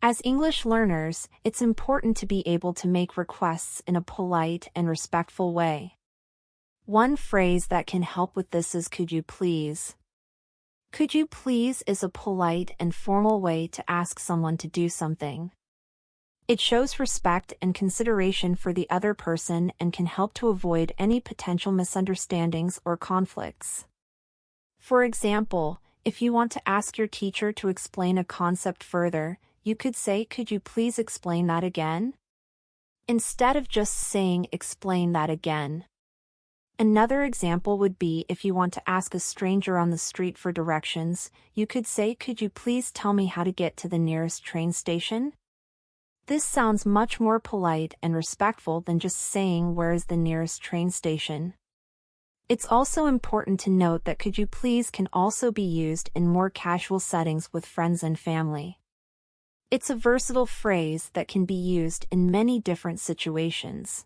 As English learners, it's important to be able to make requests in a polite and respectful way. One phrase that can help with this is could you please. Could you please is a polite and formal way to ask someone to do something. It shows respect and consideration for the other person and can help to avoid any potential misunderstandings or conflicts. For example, if you want to ask your teacher to explain a concept further, you could say, "Could you please explain that again?" instead of just saying, "Explain that again." Another example would be if you want to ask a stranger on the street for directions, you could say, "Could you please tell me how to get to the nearest train station?" This sounds much more polite and respectful than just saying, "Where is the nearest train station?" It's also important to note that "could you please" can also be used in more casual settings with friends and family. It's a versatile phrase that can be used in many different situations.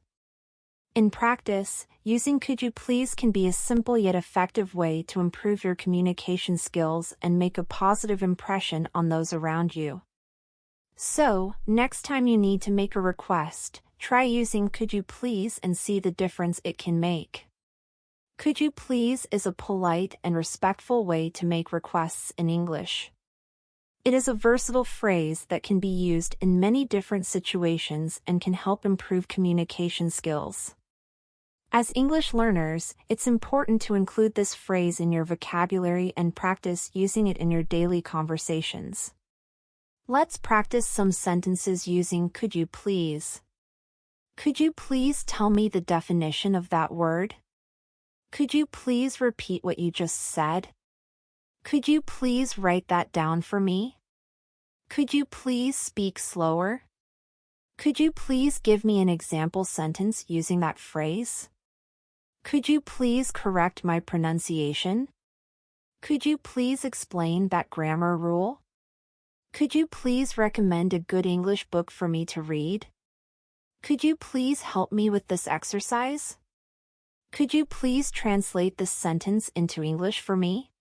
In practice, using "could you please" can be a simple yet effective way to improve your communication skills and make a positive impression on those around you. So, next time you need to make a request, try using "could you please" and see the difference it can make. "Could you please" is a polite and respectful way to make requests in English. It is a versatile phrase that can be used in many different situations and can help improve communication skills. As English learners, it's important to include this phrase in your vocabulary and practice using it in your daily conversations. Let's practice some sentences using "could you please." Could you please tell me the definition of that word? Could you please repeat what you just said? Could you please write that down for me? Could you please speak slower? Could you please give me an example sentence using that phrase? Could you please correct my pronunciation? Could you please explain that grammar rule? Could you please recommend a good English book for me to read? Could you please help me with this exercise? Could you please translate this sentence into English for me?